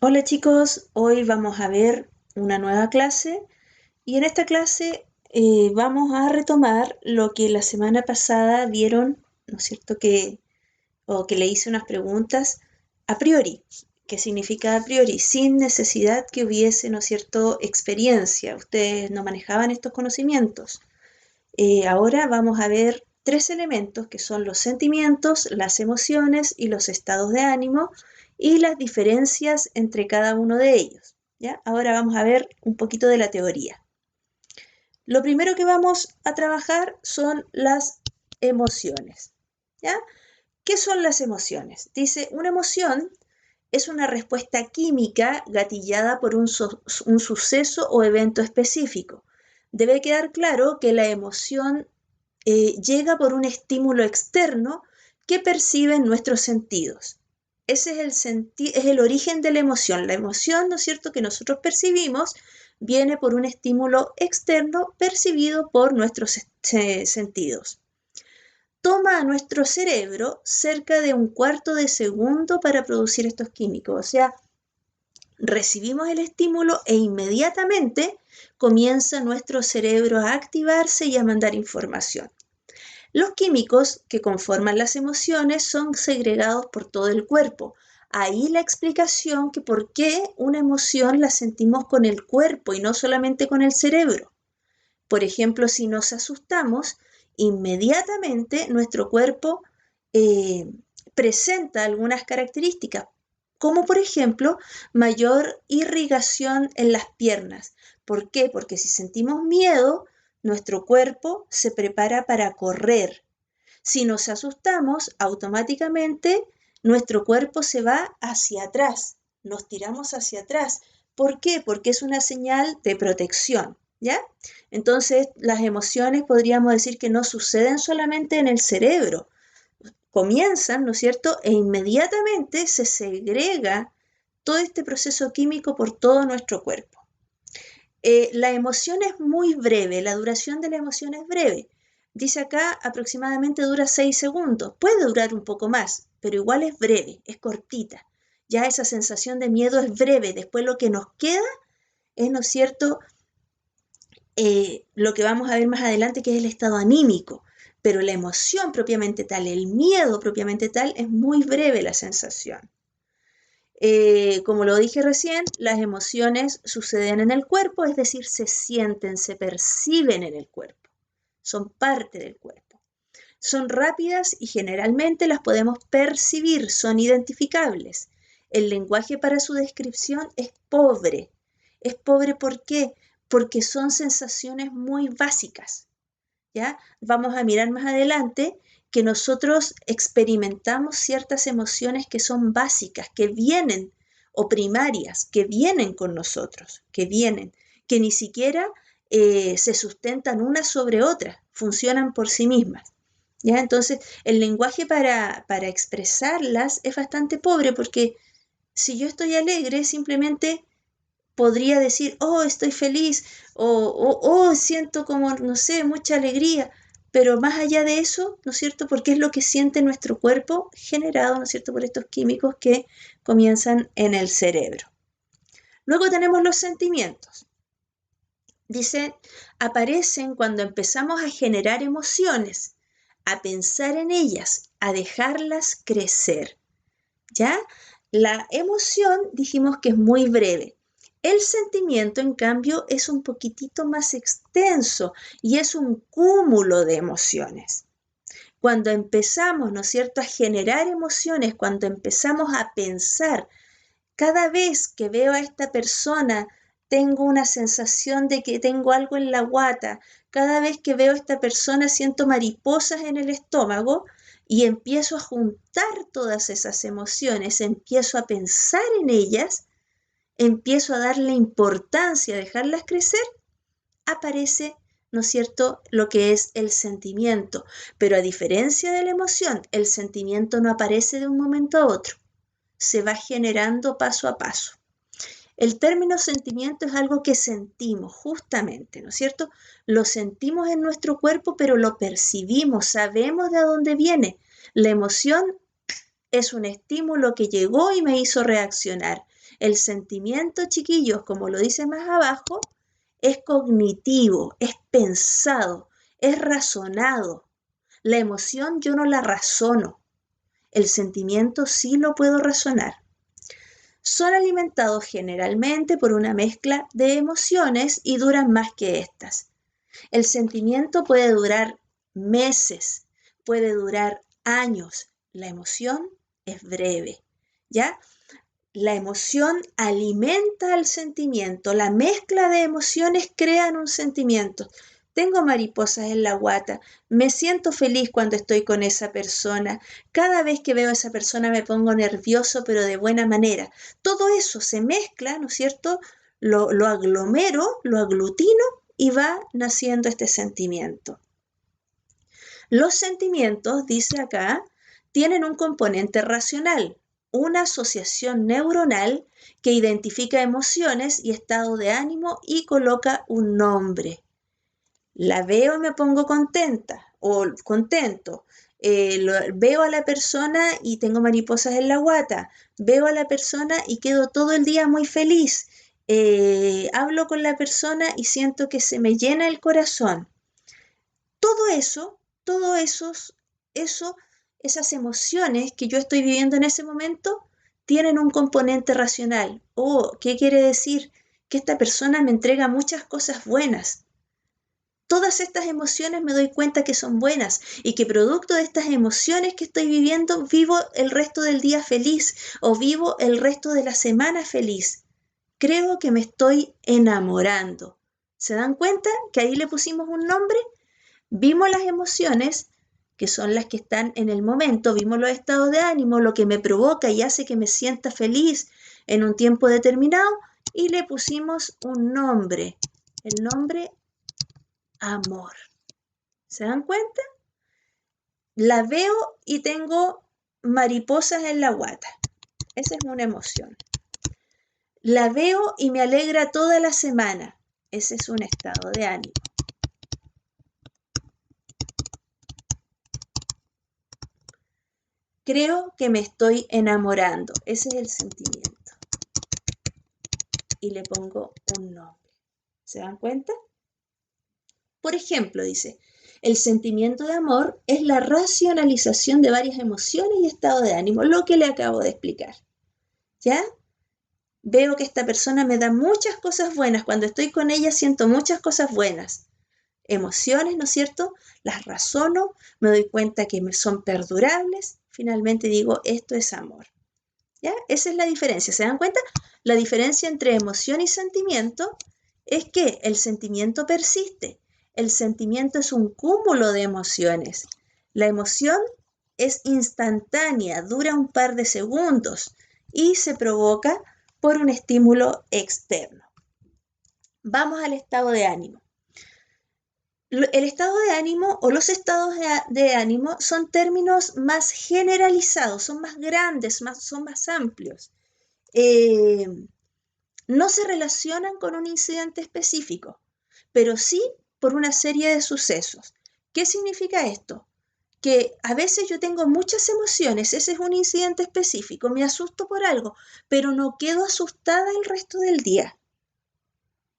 Hola chicos, hoy vamos a ver una nueva clase y en esta clase vamos a retomar lo que la semana pasada vieron, ¿no es cierto? Que le hice unas preguntas a priori. ¿Qué significa a priori? Sin necesidad que hubiese, ¿no es cierto?, experiencia. Ustedes no manejaban estos conocimientos. Ahora vamos a ver tres elementos que son los sentimientos, las emociones y los estados de ánimo y las diferencias entre cada uno de ellos. ¿Ya? Ahora vamos a ver un poquito de la teoría. Lo primero que vamos a trabajar son las emociones. ¿Ya? ¿Qué son las emociones? Dice, una emoción es una respuesta química gatillada por un suceso o evento específico. Debe quedar claro que la emoción llega por un estímulo externo que perciben nuestros sentidos. Ese es el origen de la emoción. La emoción, ¿no es cierto?, que nosotros percibimos viene por un estímulo externo percibido por nuestros sentidos. Toma a nuestro cerebro cerca de un cuarto de segundo para producir estos químicos. O sea, recibimos el estímulo e inmediatamente comienza nuestro cerebro a activarse y a mandar información. Los químicos que conforman las emociones son segregados por todo el cuerpo. Ahí la explicación que por qué una emoción la sentimos con el cuerpo y no solamente con el cerebro. Por ejemplo, si nos asustamos, inmediatamente nuestro cuerpo eh, presenta algunas características, como por ejemplo mayor irrigación en las piernas. ¿Por qué? Porque si sentimos miedo, nuestro cuerpo se prepara para correr. Si nos asustamos, automáticamente nuestro cuerpo se va hacia atrás, nos tiramos hacia atrás. ¿Por qué? Porque es una señal de protección, ¿ya? Entonces, las emociones podríamos decir que no suceden solamente en el cerebro, comienzan, ¿no es cierto? E inmediatamente se segrega todo este proceso químico por todo nuestro cuerpo. La emoción es muy breve, la duración de la emoción es breve. Dice acá aproximadamente dura 6 segundos. Puede durar un poco más, pero igual es breve, es cortita. Ya esa sensación de miedo es breve. Después lo que nos queda es, ¿no es cierto?, lo que vamos a ver más adelante, que es el estado anímico. Pero la emoción propiamente tal, el miedo propiamente tal, es muy breve la sensación. Como lo dije recién, las emociones suceden en el cuerpo, es decir, se sienten, se perciben en el cuerpo, son parte del cuerpo. Son rápidas y generalmente las podemos percibir, son identificables. El lenguaje para su descripción es pobre. ¿Es pobre por qué? Porque son sensaciones muy básicas. ¿Ya? Vamos a mirar más adelante que nosotros experimentamos ciertas emociones que son básicas, que vienen, o primarias, que vienen con nosotros, que ni siquiera se sustentan una sobre otra, funcionan por sí mismas. ¿Ya? Entonces, el lenguaje para expresarlas es bastante pobre porque si yo estoy alegre, simplemente podría decir, oh, estoy feliz, oh, siento como, no sé, mucha alegría, pero más allá de eso, ¿no es cierto? Porque es lo que siente nuestro cuerpo generado, ¿no es cierto?, por estos químicos que comienzan en el cerebro. Luego tenemos los sentimientos. Dice, aparecen cuando empezamos a generar emociones, a pensar en ellas, a dejarlas crecer. ¿Ya? La emoción dijimos que es muy breve. El sentimiento, en cambio, es un poquitito más extenso y es un cúmulo de emociones. Cuando empezamos, ¿no es cierto?, a generar emociones, cuando empezamos a pensar, cada vez que veo a esta persona, tengo una sensación de que tengo algo en la guata. Cada vez que veo a esta persona, siento mariposas en el estómago y empiezo a juntar todas esas emociones, empiezo a pensar en ellas, empiezo a darle importancia, a dejarlas crecer, aparece, ¿no es cierto?, lo que es el sentimiento. Pero a diferencia de la emoción, el sentimiento no aparece de un momento a otro, se va generando paso a paso. El término sentimiento es algo que sentimos justamente, ¿no es cierto? Lo sentimos en nuestro cuerpo, pero lo percibimos, sabemos de dónde viene. La emoción es un estímulo que llegó y me hizo reaccionar. El sentimiento, chiquillos, como lo dice más abajo, es cognitivo, es pensado, es razonado. La emoción yo no la razono. El sentimiento sí lo puedo razonar. Son alimentados generalmente por una mezcla de emociones y duran más que estas. El sentimiento puede durar meses, puede durar años. La emoción es breve, ¿ya? La emoción alimenta al sentimiento. La mezcla de emociones crean un sentimiento. Tengo mariposas en la guata, me siento feliz cuando estoy con esa persona. Cada vez que veo a esa persona me pongo nervioso, pero de buena manera. Todo eso se mezcla, ¿no es cierto? Lo aglomero, lo aglutino y va naciendo este sentimiento. Los sentimientos, dice acá, tienen un componente racional, una asociación neuronal que identifica emociones y estado de ánimo y coloca un nombre. La veo y me pongo contenta o contento. Veo a la persona y tengo mariposas en la guata. Veo a la persona y quedo todo el día muy feliz. Hablo con la persona y siento que se me llena el corazón. Todo eso, eso, esas emociones que yo estoy viviendo en ese momento, tienen un componente racional. Oh, ¿qué quiere decir? Que esta persona me entrega muchas cosas buenas. Todas estas emociones me doy cuenta que son buenas y que producto de estas emociones que estoy viviendo, vivo el resto del día feliz o vivo el resto de la semana feliz. Creo que me estoy enamorando. ¿Se dan cuenta que ahí le pusimos un nombre? Vimos las emociones, que son las que están en el momento, vimos los estados de ánimo, lo que me provoca y hace que me sienta feliz en un tiempo determinado, y le pusimos un nombre, el nombre amor. ¿Se dan cuenta? La veo y tengo mariposas en la guata. Esa es una emoción. La veo y me alegra toda la semana. Ese es un estado de ánimo. Creo que me estoy enamorando. Ese es el sentimiento. Y le pongo un nombre. ¿Se dan cuenta? Por ejemplo, dice, el sentimiento de amor es la racionalización de varias emociones y estados de ánimo, lo que le acabo de explicar. ¿Ya? Veo que esta persona me da muchas cosas buenas. Cuando estoy con ella siento muchas cosas buenas. Emociones, ¿no es cierto? Las razono, me doy cuenta que me son perdurables. Finalmente digo, esto es amor. ¿Ya? Esa es la diferencia. ¿Se dan cuenta? La diferencia entre emoción y sentimiento es que el sentimiento persiste. El sentimiento es un cúmulo de emociones. La emoción es instantánea, dura un par de segundos y se provoca por un estímulo externo. Vamos al estado de ánimo. El estado de ánimo o los estados de ánimo son términos más generalizados, son más grandes, son más amplios. No se relacionan con un incidente específico, pero sí por una serie de sucesos. ¿Qué significa esto? Que a veces yo tengo muchas emociones, ese es un incidente específico, me asusto por algo, pero no quedo asustada el resto del día,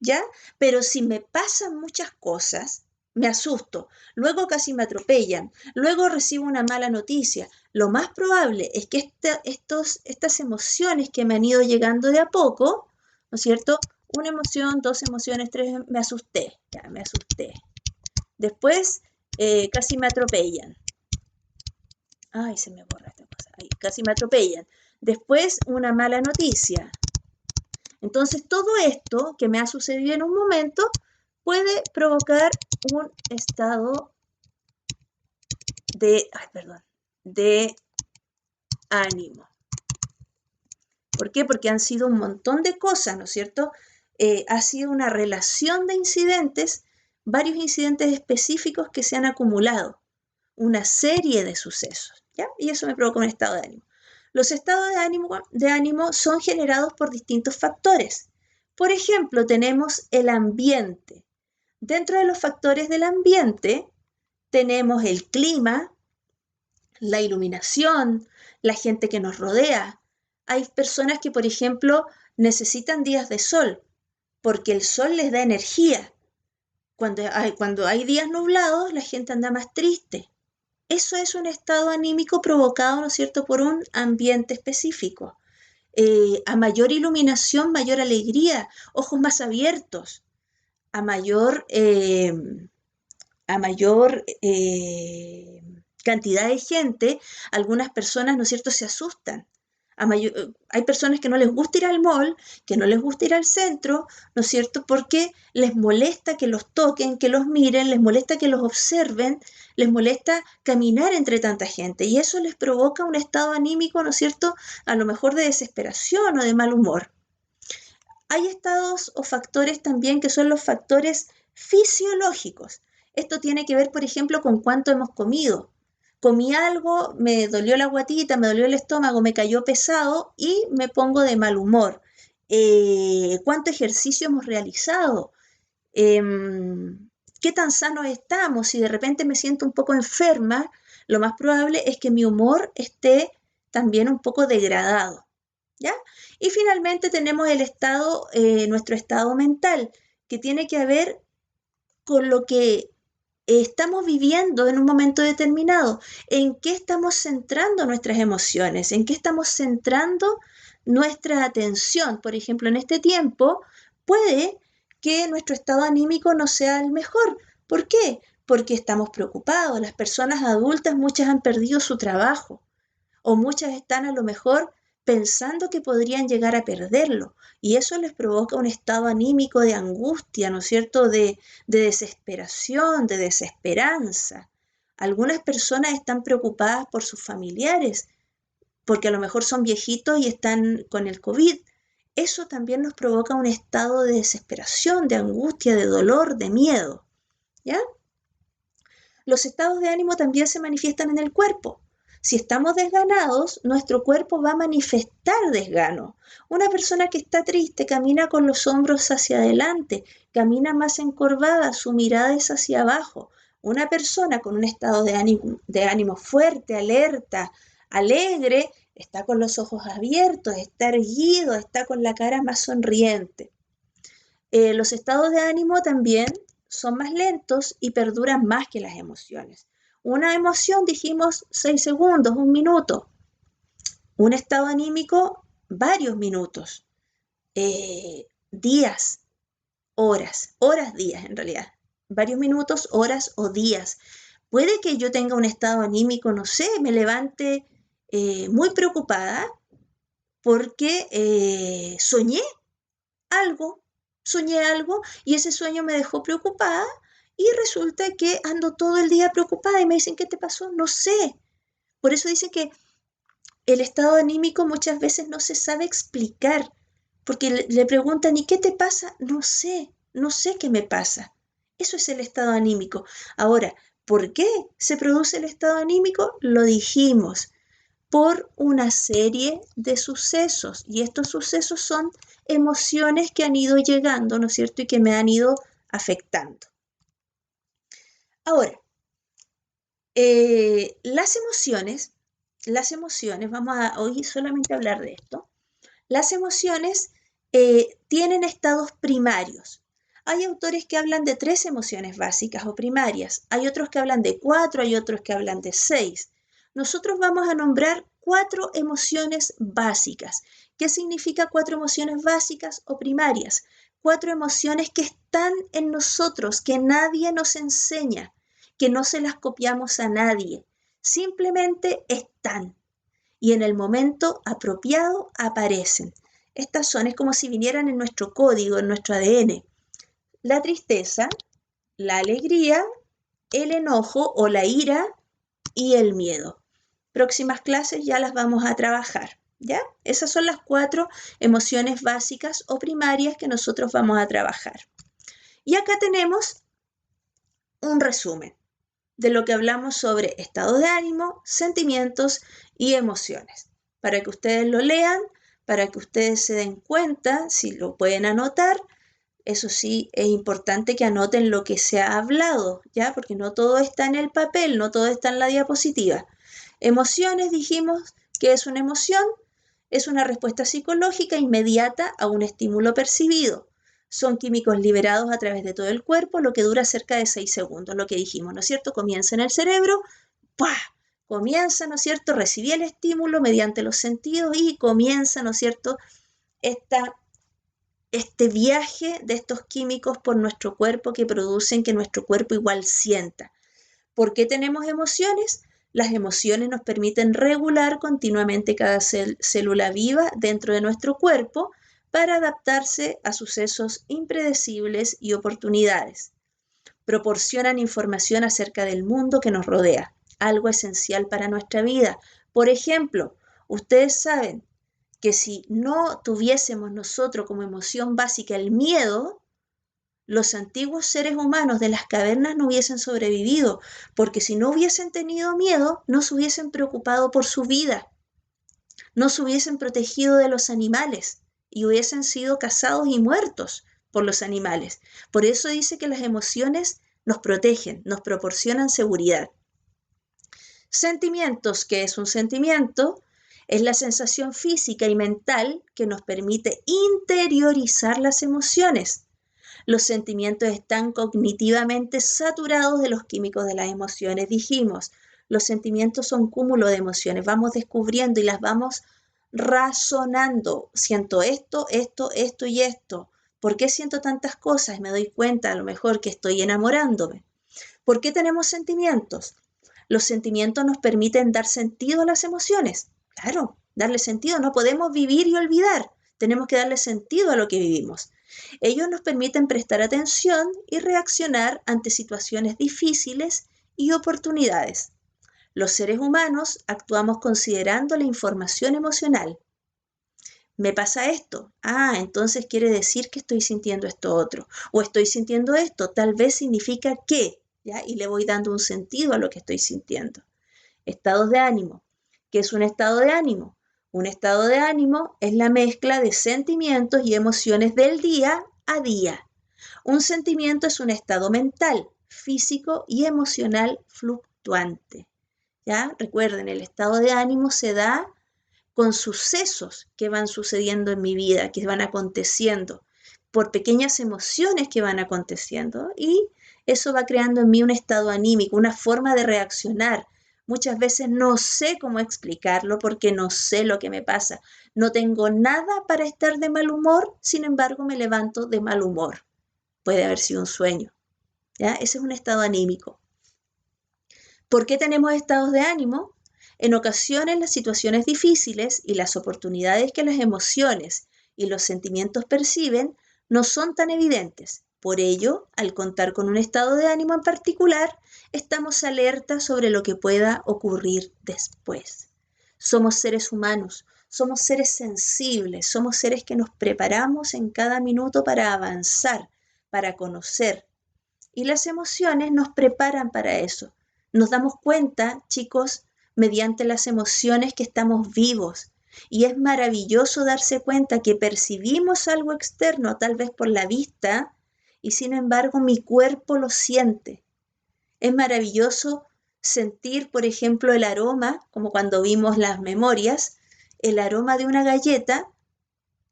¿ya? Pero si me pasan muchas cosas, me asusto, luego casi me atropellan, luego recibo una mala noticia. Lo más probable es que estas emociones que me han ido llegando de a poco, ¿no es cierto? Una emoción, dos emociones, tres, me asusté, ya me asusté. Después casi me atropellan. Ay, se me borra esta cosa. Ay, casi me atropellan. Después una mala noticia. Entonces, todo esto que me ha sucedido en un momento puede provocar un estado de ánimo. ¿Por qué? Porque han sido un montón de cosas, ¿no es cierto? Ha sido una relación de incidentes, varios incidentes específicos que se han acumulado, una serie de sucesos, ¿ya? Y eso me provoca un estado de ánimo. Los estados de ánimo son generados por distintos factores. Por ejemplo, tenemos el ambiente. Dentro de los factores del ambiente tenemos el clima, la iluminación, la gente que nos rodea, Hay personas que, por ejemplo, necesitan días de sol, porque el sol les da energía. Cuando hay días nublados, la gente anda más triste. Eso es un estado anímico provocado, ¿no es cierto?, por un ambiente específico. A mayor iluminación, mayor alegría, ojos más abiertos, a mayor, eh, a mayor cantidad de gente, algunas personas, ¿no es cierto?, se asustan. Hay personas que no les gusta ir al mall, que no les gusta ir al centro, ¿no es cierto?, porque les molesta que los toquen, que los miren, les molesta que los observen, les molesta caminar entre tanta gente y eso les provoca un estado anímico, ¿no es cierto?, a lo mejor de desesperación o de mal humor. Hay estados o factores también que son los factores fisiológicos. Esto tiene que ver, por ejemplo, con cuánto hemos comido. Comí algo, me dolió la guatita, me dolió el estómago, me cayó pesado y me pongo de mal humor. ¿Cuánto ejercicio hemos realizado? Eh, ¿Qué tan sanos estamos? Si de repente me siento un poco enferma, lo más probable es que mi humor esté también un poco degradado. ¿Ya? Y finalmente tenemos nuestro estado mental, que tiene que ver con lo que estamos viviendo en un momento determinado, en qué estamos centrando nuestras emociones, en qué estamos centrando nuestra atención. Por ejemplo, en este tiempo puede que nuestro estado anímico no sea el mejor. ¿Por qué? Porque estamos preocupados. Las personas adultas, muchas han perdido su trabajo o muchas están a lo mejor pensando que podrían llegar a perderlo y eso les provoca un estado anímico de angustia, ¿no es cierto?, de desesperación, de desesperanza. Algunas personas están preocupadas por sus familiares porque a lo mejor son viejitos y están con el COVID. Eso también nos provoca un estado de desesperación, de angustia, de dolor, de miedo, ¿ya? Los estados de ánimo también se manifiestan en el cuerpo. Si estamos desganados, nuestro cuerpo va a manifestar desgano. Una persona que está triste camina con los hombros hacia adelante, camina más encorvada, su mirada es hacia abajo. Una persona con un estado de ánimo fuerte, alerta, alegre, está con los ojos abiertos, está erguido, está con la cara más sonriente. Los estados de ánimo también son más lentos y perduran más que las emociones. Una emoción, dijimos, 6 segundos, un minuto. Un estado anímico, varios minutos, días, horas, días en realidad. Varios minutos, horas o días. Puede que yo tenga un estado anímico, no sé, me levante muy preocupada porque algo, soñé algo y ese sueño me dejó preocupada y resulta que ando todo el día preocupada y me dicen, ¿qué te pasó? No sé. Por eso dicen que el estado anímico muchas veces no se sabe explicar, porque le preguntan, ¿y qué te pasa? No sé, no sé qué me pasa. Eso es el estado anímico. Ahora, ¿por qué se produce el estado anímico? Lo dijimos, por una serie de sucesos y estos sucesos son emociones que han ido llegando, ¿no es cierto? Y que me han ido afectando. Ahora, las emociones, vamos a hoy solamente hablar de esto, las emociones tienen estados primarios. Hay autores que hablan de 3 emociones básicas o primarias, hay otros que hablan de 4, hay otros que hablan de 6. Nosotros vamos a nombrar 4 emociones básicas. ¿Qué significa 4 emociones básicas o primarias? 4 emociones que están en nosotros, que nadie nos enseña, que no se las copiamos a nadie, simplemente están y en el momento apropiado aparecen. Estas son, es como si vinieran en nuestro código, en nuestro ADN. La tristeza, la alegría, el enojo o la ira y el miedo. Próximas clases ya las vamos a trabajar, ¿ya? Esas son las 4 emociones básicas o primarias que nosotros vamos a trabajar. Y acá tenemos un resumen de lo que hablamos sobre estado de ánimo, sentimientos y emociones. Para que ustedes lo lean, para que ustedes se den cuenta, si lo pueden anotar. Eso sí, es importante que anoten lo que se ha hablado, ¿ya? Porque no todo está en el papel, no todo está en la diapositiva. Emociones, dijimos que es una emoción. Es una respuesta psicológica inmediata a un estímulo percibido. Son químicos liberados a través de todo el cuerpo, lo que dura cerca de 6 segundos, lo que dijimos, ¿no es cierto? Comienza en el cerebro, ¡pah! Comienza, ¿no es cierto? Recibí el estímulo mediante los sentidos y comienza, ¿no es cierto? Este viaje de estos químicos por nuestro cuerpo que producen que nuestro cuerpo igual sienta. ¿Por qué tenemos emociones? Las emociones nos permiten regular continuamente cada célula viva dentro de nuestro cuerpo para adaptarse a sucesos impredecibles y oportunidades. Proporcionan información acerca del mundo que nos rodea, algo esencial para nuestra vida. Por ejemplo, ustedes saben que si no tuviésemos nosotros como emoción básica el miedo, los antiguos seres humanos de las cavernas no hubiesen sobrevivido, porque si no hubiesen tenido miedo, no se hubiesen preocupado por su vida, no se hubiesen protegido de los animales y hubiesen sido cazados y muertos por los animales. Por eso dice que las emociones nos protegen, nos proporcionan seguridad. Sentimientos, ¿qué es un sentimiento? Es la sensación física y mental que nos permite interiorizar las emociones. Los sentimientos están cognitivamente saturados de los químicos de las emociones. Dijimos, los sentimientos son cúmulo de emociones, vamos descubriendo y las vamos razonando. Siento esto, esto, esto y esto. ¿Por qué siento tantas cosas? Me doy cuenta a lo mejor que estoy enamorándome. ¿Por qué tenemos sentimientos? Los sentimientos nos permiten dar sentido a las emociones. Claro, darle sentido. No podemos vivir y olvidar. Tenemos que darle sentido a lo que vivimos. Ellos nos permiten prestar atención y reaccionar ante situaciones difíciles y oportunidades. Los seres humanos actuamos considerando la información emocional. Me pasa esto. Ah, entonces quiere decir que estoy sintiendo esto otro. O estoy sintiendo esto. Tal vez significa que, ¿ya? Y le voy dando un sentido a lo que estoy sintiendo. Estados de ánimo. ¿Qué es un estado de ánimo? Un estado de ánimo es la mezcla de sentimientos y emociones del día a día. Un sentimiento es un estado mental, físico y emocional fluctuante. ¿Ya? Recuerden, el estado de ánimo se da con sucesos que van sucediendo en mi vida, que van aconteciendo, por pequeñas emociones que van aconteciendo y eso va creando en mí un estado anímico, una forma de reaccionar. Muchas veces no sé cómo explicarlo porque no sé lo que me pasa. No tengo nada para estar de mal humor, sin embargo me levanto de mal humor. Puede haber sido un sueño. ¿Ya? Ese es un estado anímico. ¿Por qué tenemos estados de ánimo? En ocasiones las situaciones difíciles y las oportunidades que las emociones y los sentimientos perciben no son tan evidentes. Por ello, al contar con un estado de ánimo en particular, estamos alertas sobre lo que pueda ocurrir después. Somos seres humanos, somos seres sensibles, somos seres que nos preparamos en cada minuto para avanzar, para conocer. Y las emociones nos preparan para eso. Nos damos cuenta, chicos, mediante las emociones que estamos vivos. Y es maravilloso darse cuenta que percibimos algo externo, tal vez por la vista, y sin embargo mi cuerpo lo siente. Es maravilloso sentir, por ejemplo, el aroma, como cuando vimos las memorias, el aroma de una galleta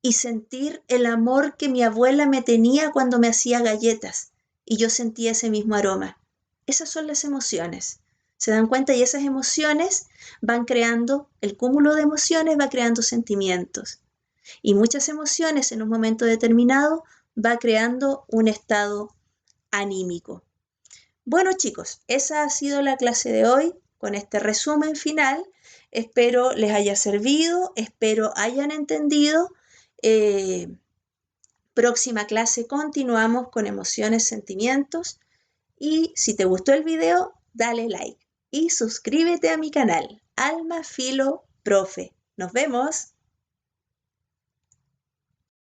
y sentir el amor que mi abuela me tenía cuando me hacía galletas y yo sentía ese mismo aroma. Esas son las emociones. ¿Se dan cuenta? Y esas emociones van creando, el cúmulo de emociones va creando sentimientos. Y muchas emociones en un momento determinado va creando un estado anímico. Bueno, chicos, esa ha sido la clase de hoy con este resumen final. Espero les haya servido, espero hayan entendido. Próxima clase continuamos con emociones, sentimientos y si te gustó el video, dale like y suscríbete a mi canal, Alma Filo Profe. Nos vemos.